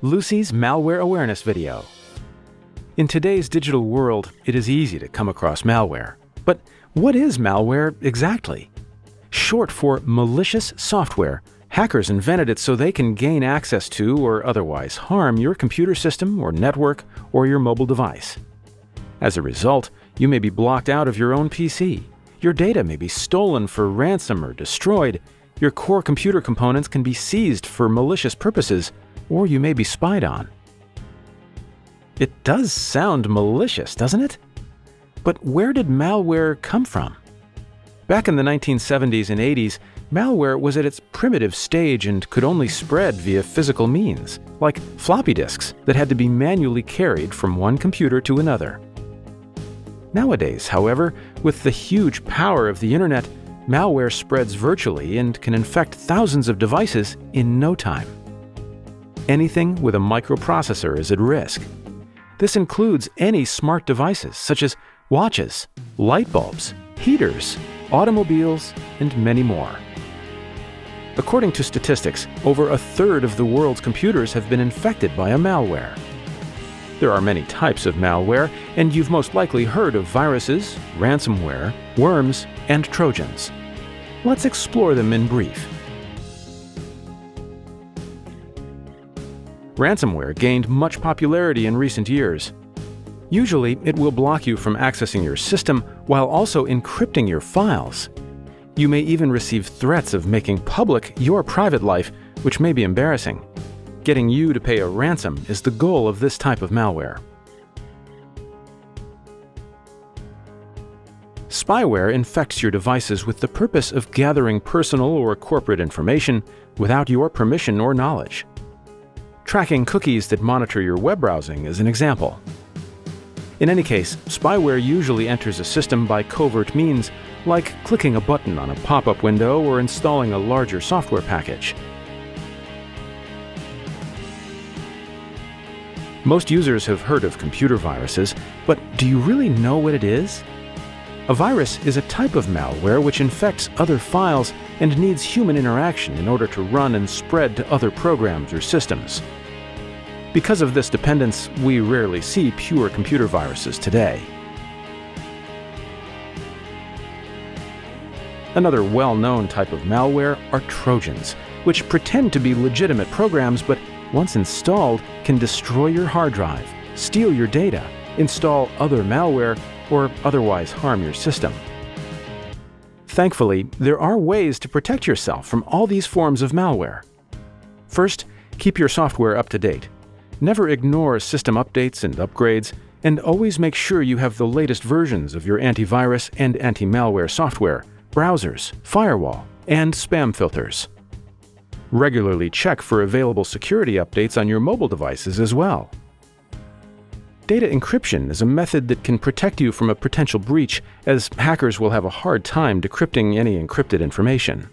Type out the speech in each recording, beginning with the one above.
Lucy's Malware Awareness video. In today's digital world, it is easy to come across malware. But what is malware exactly? Short for malicious software, hackers invented it so they can gain access to or otherwise harm your computer system or network or your mobile device. As a result, you may be blocked out of your own PC. Your data may be stolen for ransom or destroyed. Your core computer components can be seized for malicious purposes, or you may be spied on. It does sound malicious, doesn't it? But where did malware come from? Back in the 1970s and 80s, malware was at its primitive stage and could only spread via physical means, like floppy disks that had to be manually carried from one computer to another. Nowadays, however, with the huge power of the internet, malware spreads virtually and can infect thousands of devices in no time. Anything with a microprocessor is at risk. This includes any smart devices such as watches, light bulbs, heaters, automobiles, and many more. According to statistics, over a third of the world's computers have been infected by a malware. There are many types of malware, and you've most likely heard of viruses, ransomware, worms, and Trojans. Let's explore them in brief. Ransomware gained much popularity in recent years. Usually, it will block you from accessing your system while also encrypting your files. You may even receive threats of making public your private life, which may be embarrassing. Getting you to pay a ransom is the goal of this type of malware. Spyware infects your devices with the purpose of gathering personal or corporate information without your permission or knowledge. Tracking cookies that monitor your web browsing is an example. In any case, spyware usually enters a system by covert means, like clicking a button on a pop-up window or installing a larger software package. Most users have heard of computer viruses, but do you really know what it is? A virus is a type of malware which infects other files and needs human interaction in order to run and spread to other programs or systems. Because of this dependence, we rarely see pure computer viruses today. Another well-known type of malware are Trojans, which pretend to be legitimate programs but once installed, can destroy your hard drive, steal your data, install other malware, or otherwise harm your system. Thankfully, there are ways to protect yourself from all these forms of malware. First, keep your software up to date. Never ignore system updates and upgrades, and always make sure you have the latest versions of your antivirus and anti-malware software, browsers, firewall, and spam filters. Regularly check for available security updates on your mobile devices as well. Data encryption is a method that can protect you from a potential breach, as hackers will have a hard time decrypting any encrypted information.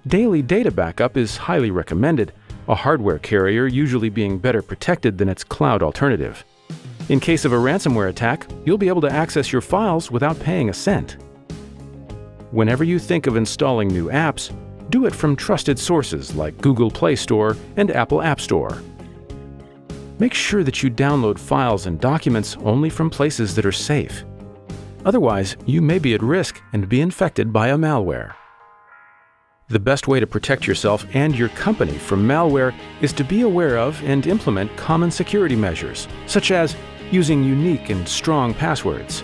Daily data backup is highly recommended, a hardware carrier usually being better protected than its cloud alternative. In case of a ransomware attack, you'll be able to access your files without paying a cent. Whenever you think of installing new apps, do it from trusted sources like Google Play Store and Apple App Store. Make sure that you download files and documents only from places that are safe. Otherwise, you may be at risk and be infected by a malware. The best way to protect yourself and your company from malware is to be aware of and implement common security measures, such as using unique and strong passwords,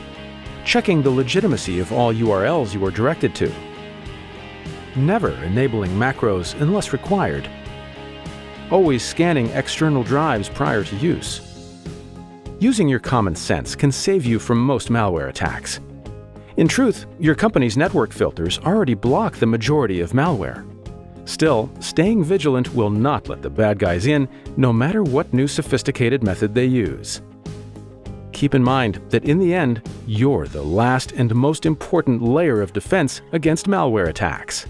checking the legitimacy of all URLs you are directed to, never enabling macros unless required, always scanning external drives prior to use. Using your common sense can save you from most malware attacks. In truth, your company's network filters already block the majority of malware. Still, staying vigilant will not let the bad guys in, no matter what new sophisticated method they use. Keep in mind that in the end, you're the last and most important layer of defense against malware attacks.